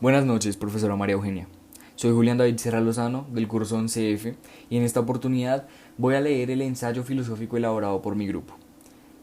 Buenas noches, profesora María Eugenia. Soy Julián David Serra Lozano, del curso 11F, y en esta oportunidad voy a leer el ensayo filosófico elaborado por mi grupo.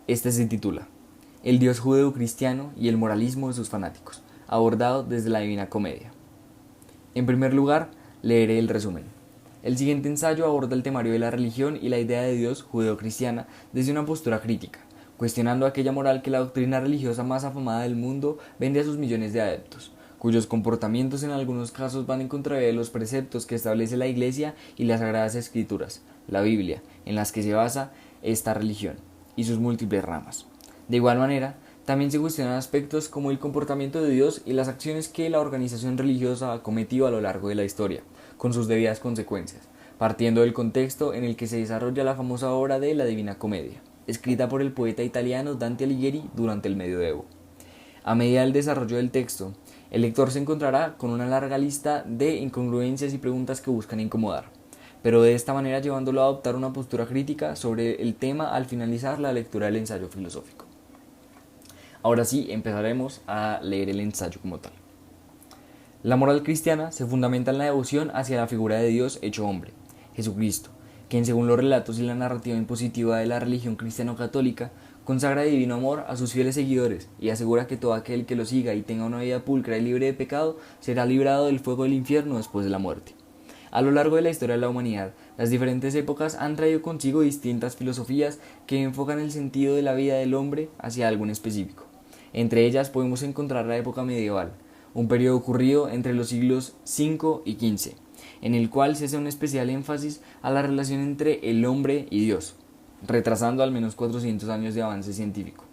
Este se titula El Dios judeo-cristiano y el moralismo de sus fanáticos, abordado desde la Divina Comedia. En primer lugar, leeré el resumen. El siguiente ensayo aborda el temario de la religión y la idea de Dios judeo-cristiana desde una postura crítica, cuestionando aquella moral que la doctrina religiosa más afamada del mundo vende a sus millones de adeptos, cuyos comportamientos en algunos casos van en contravía de los preceptos que establece la Iglesia y las Sagradas Escrituras, la Biblia, en las que se basa esta religión, y sus múltiples ramas. De igual manera, también se cuestionan aspectos como el comportamiento de Dios y las acciones que la organización religiosa ha cometido a lo largo de la historia, con sus debidas consecuencias, partiendo del contexto en el que se desarrolla la famosa obra de La Divina Comedia, escrita por el poeta italiano Dante Alighieri durante el Medioevo. A medida del desarrollo del texto, el lector se encontrará con una larga lista de incongruencias y preguntas que buscan incomodar, pero de esta manera llevándolo a adoptar una postura crítica sobre el tema al finalizar la lectura del ensayo filosófico. Ahora sí, empezaremos a leer el ensayo como tal. La moral cristiana se fundamenta en la devoción hacia la figura de Dios hecho hombre, Jesucristo, quien según los relatos y la narrativa impositiva de la religión cristiano-católica, consagra divino amor a sus fieles seguidores y asegura que todo aquel que lo siga y tenga una vida pulcra y libre de pecado será librado del fuego del infierno después de la muerte. A lo largo de la historia de la humanidad, las diferentes épocas han traído consigo distintas filosofías que enfocan el sentido de la vida del hombre hacia algo en específico. Entre ellas podemos encontrar la época medieval, un periodo ocurrido entre los siglos V y XV, en el cual se hace un especial énfasis a la relación entre el hombre y Dios, retrasando al menos 400 años de avance científico.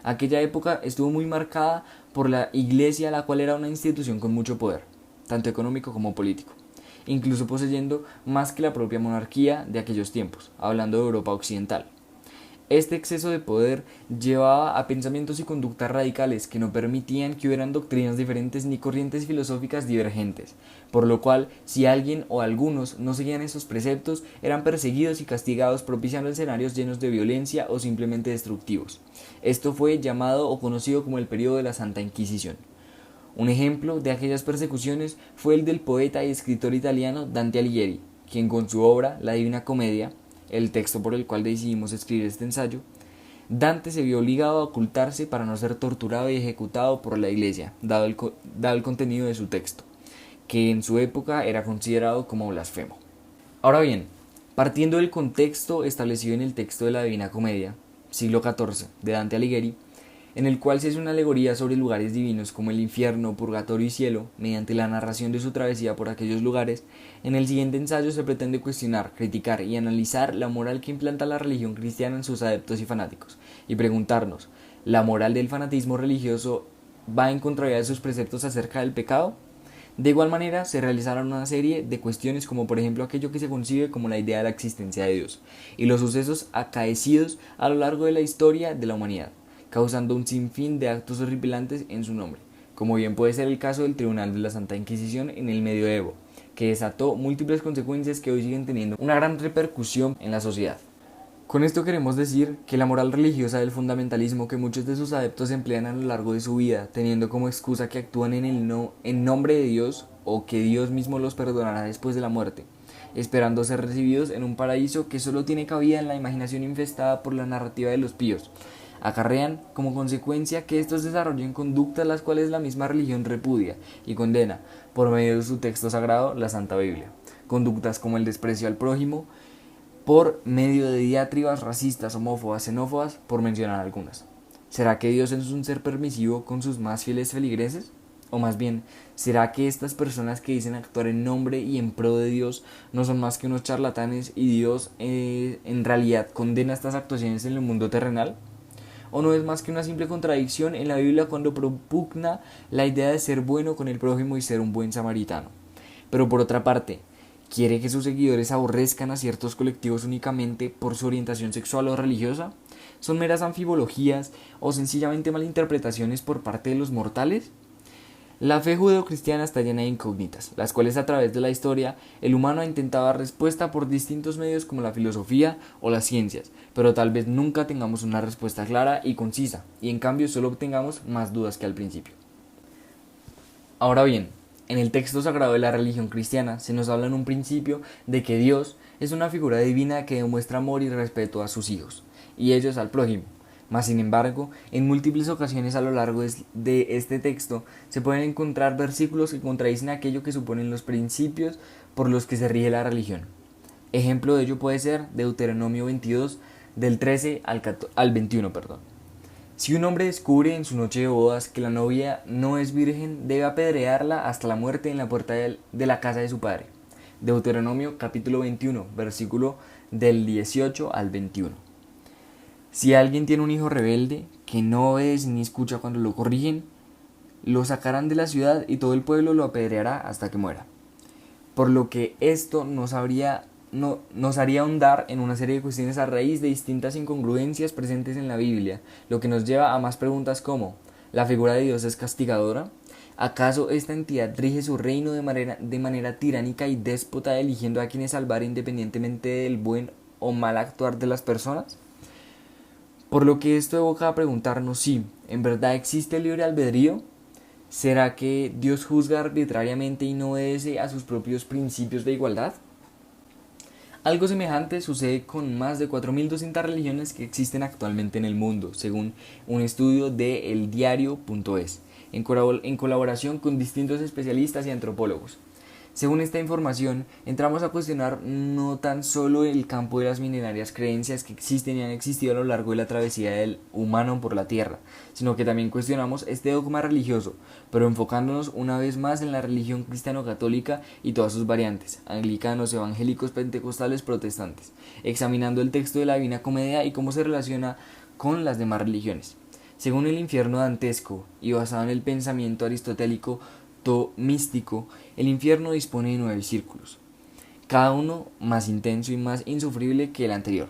Aquella época estuvo muy marcada por la Iglesia, la cual era una institución con mucho poder, tanto económico como político, incluso poseyendo más que la propia monarquía de aquellos tiempos, hablando de Europa occidental. Este exceso de poder llevaba a pensamientos y conductas radicales que no permitían que hubieran doctrinas diferentes ni corrientes filosóficas divergentes, por lo cual si alguien o algunos no seguían esos preceptos eran perseguidos y castigados, propiciando escenarios llenos de violencia o simplemente destructivos. Esto fue llamado o conocido como el período de la Santa Inquisición. Un ejemplo de aquellas persecuciones fue el del poeta y escritor italiano Dante Alighieri, quien con su obra La Divina Comedia, el texto por el cual decidimos escribir este ensayo, Dante se vio obligado a ocultarse para no ser torturado y ejecutado por la Iglesia, dado el contenido de su texto, que en su época era considerado como blasfemo. Ahora bien, partiendo del contexto establecido en el texto de la Divina Comedia, siglo XIV, de Dante Alighieri, en el cual se hace una alegoría sobre lugares divinos como el infierno, purgatorio y cielo, mediante la narración de su travesía por aquellos lugares, en el siguiente ensayo se pretende cuestionar, criticar y analizar la moral que implanta la religión cristiana en sus adeptos y fanáticos, y preguntarnos, ¿la moral del fanatismo religioso va en contravía de sus preceptos acerca del pecado? De igual manera, se realizaron una serie de cuestiones como por ejemplo aquello que se concibe como la idea de la existencia de Dios, y los sucesos acaecidos a lo largo de la historia de la humanidad, causando un sinfín de actos horripilantes en su nombre, como bien puede ser el caso del Tribunal de la Santa Inquisición en el Medioevo, que desató múltiples consecuencias que hoy siguen teniendo una gran repercusión en la sociedad. Con esto queremos decir que la moral religiosa del fundamentalismo que muchos de sus adeptos emplean a lo largo de su vida, teniendo como excusa que actúan en nombre de Dios o que Dios mismo los perdonará después de la muerte, esperando ser recibidos en un paraíso que solo tiene cabida en la imaginación infestada por la narrativa de los píos, acarrean como consecuencia que estos desarrollen conductas las cuales la misma religión repudia y condena por medio de su texto sagrado, la Santa Biblia. Conductas como el desprecio al prójimo, por medio de diatribas racistas, homófobas, xenófobas, por mencionar algunas. ¿Será que Dios es un ser permisivo con sus más fieles feligreses? O más bien, ¿será que estas personas que dicen actuar en nombre y en pro de Dios no son más que unos charlatanes y Dios en realidad condena estas actuaciones en el mundo terrenal? ¿O no es más que una simple contradicción en la Biblia cuando propugna la idea de ser bueno con el prójimo y ser un buen samaritano? Pero por otra parte, ¿quiere que sus seguidores aborrezcan a ciertos colectivos únicamente por su orientación sexual o religiosa? ¿Son meras anfibologías o sencillamente malinterpretaciones por parte de los mortales? La fe judeocristiana está llena de incógnitas, las cuales a través de la historia el humano ha intentado dar respuesta por distintos medios como la filosofía o las ciencias, pero tal vez nunca tengamos una respuesta clara y concisa, y en cambio solo tengamos más dudas que al principio. Ahora bien, En el texto sagrado de la religión cristiana se nos habla en un principio de que Dios es una figura divina que demuestra amor y respeto a sus hijos, y ellos al prójimo. Mas, sin embargo, en múltiples ocasiones a lo largo de este texto se pueden encontrar versículos que contradicen aquello que suponen los principios por los que se rige la religión. Ejemplo de ello puede ser Deuteronomio 22, del 13 al 21. Si un hombre descubre en su noche de bodas que la novia no es virgen, debe apedrearla hasta la muerte en la puerta de la casa de su padre. Deuteronomio capítulo 21, versículo del 18 al 21. Si alguien tiene un hijo rebelde, que no obedece ni escucha cuando lo corrigen, lo sacarán de la ciudad y todo el pueblo lo apedreará hasta que muera. Por lo que esto nos haría ahondar en una serie de cuestiones a raíz de distintas incongruencias presentes en la Biblia, lo que nos lleva a más preguntas como: ¿la figura de Dios es castigadora? ¿Acaso esta entidad rige su reino de manera tiránica y déspota, eligiendo a quienes salvar independientemente del buen o mal actuar de las personas? Por lo que esto evoca a preguntarnos si, ¿en verdad existe el libre albedrío? ¿Será que Dios juzga arbitrariamente y no obedece a sus propios principios de igualdad? Algo semejante sucede con más de 4.200 religiones que existen actualmente en el mundo, según un estudio de eldiario.es, en colaboración con distintos especialistas y antropólogos. Según esta información, entramos a cuestionar no tan solo el campo de las milenarias creencias que existen y han existido a lo largo de la travesía del humano por la Tierra, sino que también cuestionamos este dogma religioso, pero enfocándonos una vez más en la religión cristiano-católica y todas sus variantes, anglicanos, evangélicos, pentecostales, protestantes, examinando el texto de la Divina Comedia y cómo se relaciona con las demás religiones. Según el infierno dantesco y basado en el pensamiento aristotélico místico, el infierno dispone de 9 círculos, cada uno más intenso y más insufrible que el anterior.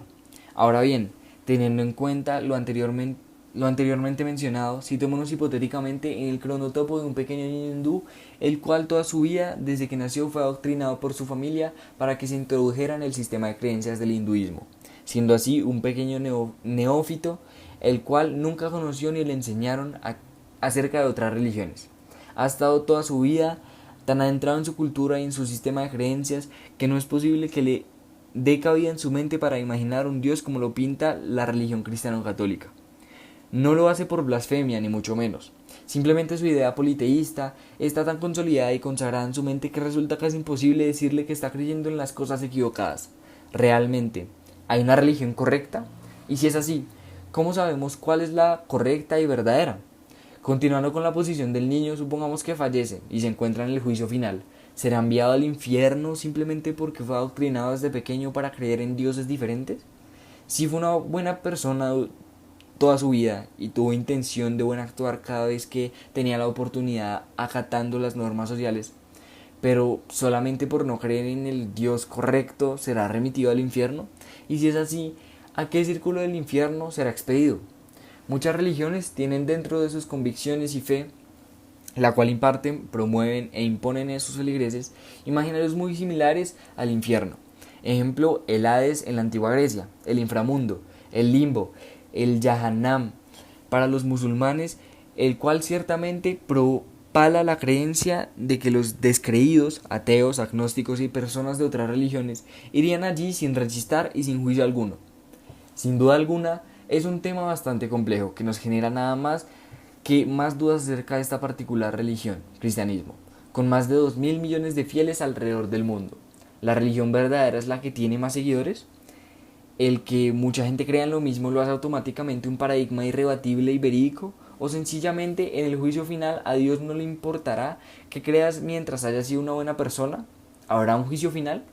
Ahora bien, teniendo en cuenta lo anteriormente mencionado, citémonos hipotéticamente en el cronotopo de un pequeño niño hindú, el cual toda su vida, desde que nació, fue adoctrinado por su familia para que se introdujera en el sistema de creencias del hinduismo, siendo así un pequeño neófito, el cual nunca conoció ni le enseñaron acerca de otras religiones. Ha estado toda su vida tan adentrado en su cultura y en su sistema de creencias que no es posible que le dé cabida en su mente para imaginar un Dios como lo pinta la religión cristiano-católica. No lo hace por blasfemia, ni mucho menos. Simplemente su idea politeísta está tan consolidada y consagrada en su mente que resulta casi imposible decirle que está creyendo en las cosas equivocadas. ¿Realmente hay una religión correcta? Y si es así, ¿cómo sabemos cuál es la correcta y verdadera? Continuando con la posición del niño, supongamos que fallece y se encuentra en el juicio final. ¿Será enviado al infierno simplemente porque fue adoctrinado desde pequeño para creer en dioses diferentes? Si fue una buena persona toda su vida y tuvo intención de buen actuar cada vez que tenía la oportunidad acatando las normas sociales, pero solamente por no creer en el Dios correcto será remitido al infierno, y si es así, ¿a qué círculo del infierno será expedido? Muchas religiones tienen dentro de sus convicciones y fe, la cual imparten, promueven e imponen en sus feligreses imaginarios muy similares al infierno. Ejemplo, el Hades en la antigua Grecia, el inframundo, el limbo, el Yahannam para los musulmanes, el cual ciertamente propala la creencia de que los descreídos, ateos, agnósticos y personas de otras religiones irían allí sin rechistar y sin juicio alguno. Sin duda alguna, es un tema bastante complejo que nos genera nada más que más dudas acerca de esta particular religión, cristianismo, con más de 2.000 millones de fieles alrededor del mundo. ¿La religión verdadera es la que tiene más seguidores? ¿El que mucha gente crea en lo mismo lo hace automáticamente un paradigma irrebatible y verídico? ¿O sencillamente en el juicio final a Dios no le importará que creas mientras hayas sido una buena persona? ¿Habrá un juicio final?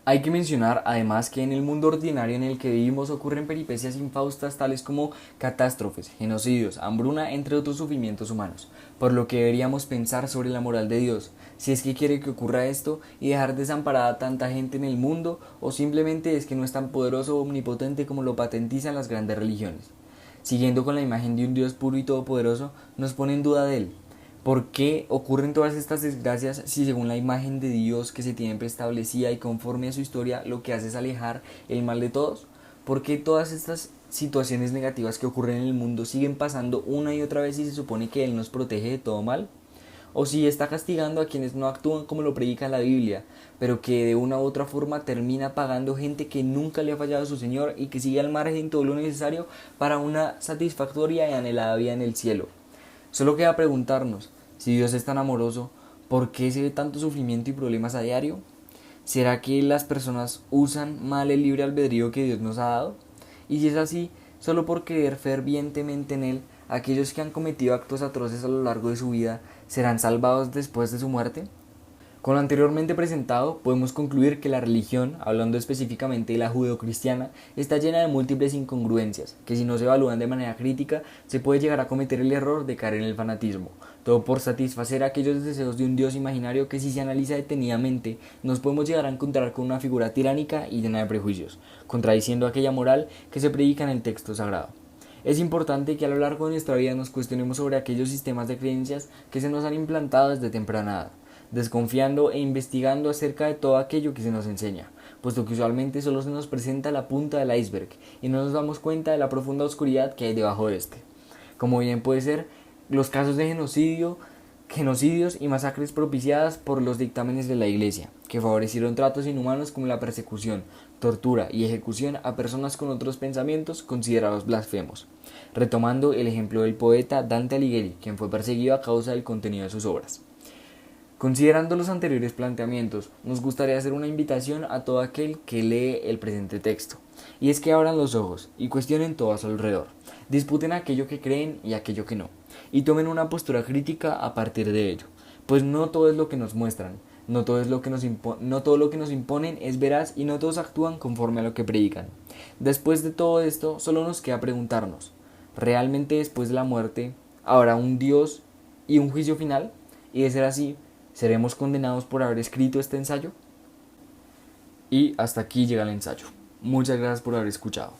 Hay que mencionar además que en el mundo ordinario en el que vivimos ocurren peripecias infaustas tales como catástrofes, genocidios, hambruna, entre otros sufrimientos humanos, por lo que deberíamos pensar sobre la moral de Dios, si es que quiere que ocurra esto y dejar desamparada a tanta gente en el mundo, o simplemente es que no es tan poderoso o omnipotente como lo patentizan las grandes religiones. Siguiendo con la imagen de un Dios puro y todopoderoso, nos pone en duda de él. ¿Por qué ocurren todas estas desgracias si según la imagen de Dios que se tiene preestablecida y conforme a su historia lo que hace es alejar el mal de todos? ¿Por qué todas estas situaciones negativas que ocurren en el mundo siguen pasando una y otra vez y se supone que Él nos protege de todo mal? o si está castigando a quienes no actúan como lo predica la Biblia, pero que de una u otra forma termina pagando gente que nunca le ha fallado a su Señor y que sigue al margen todo lo necesario para una satisfactoria y anhelada vida en el cielo. Solo queda preguntarnos, si Dios es tan amoroso, ¿por qué se ve tanto sufrimiento y problemas a diario? ¿Será que las personas usan mal el libre albedrío que Dios nos ha dado? Y si es así, solo por creer fervientemente en Él, aquellos que han cometido actos atroces a lo largo de su vida serán salvados después de su muerte. Con lo anteriormente presentado, podemos concluir que la religión, hablando específicamente de la judeocristiana, está llena de múltiples incongruencias, que si no se evalúan de manera crítica, se puede llegar a cometer el error de caer en el fanatismo, todo por satisfacer aquellos deseos de un Dios imaginario que, si se analiza detenidamente, nos podemos llegar a encontrar con una figura tiránica y llena de prejuicios, contradiciendo aquella moral que se predica en el texto sagrado. Es importante que a lo largo de nuestra vida nos cuestionemos sobre aquellos sistemas de creencias que se nos han implantado desde temprana edad, desconfiando e investigando acerca de todo aquello que se nos enseña, puesto que usualmente solo se nos presenta la punta del iceberg y no nos damos cuenta de la profunda oscuridad que hay debajo de este, como bien puede ser los casos de genocidios y masacres propiciadas por los dictámenes de la Iglesia, que favorecieron tratos inhumanos como la persecución, tortura y ejecución a personas con otros pensamientos considerados blasfemos, retomando el ejemplo del poeta Dante Alighieri, quien fue perseguido a causa del contenido de sus obras. Considerando los anteriores planteamientos, nos gustaría hacer una invitación a todo aquel que lee el presente texto, y es que abran los ojos y cuestionen todo a su alrededor, disputen aquello que creen y aquello que no, y tomen una postura crítica a partir de ello, pues no todo es lo que nos muestran, no todo lo que nos imponen es veraz y no todos actúan conforme a lo que predican. Después de todo esto, solo nos queda preguntarnos, ¿realmente después de la muerte habrá un Dios y un juicio final? Y de ser así, ¿seremos condenados por haber escrito este ensayo? Y hasta aquí llega el ensayo. Muchas gracias por haber escuchado.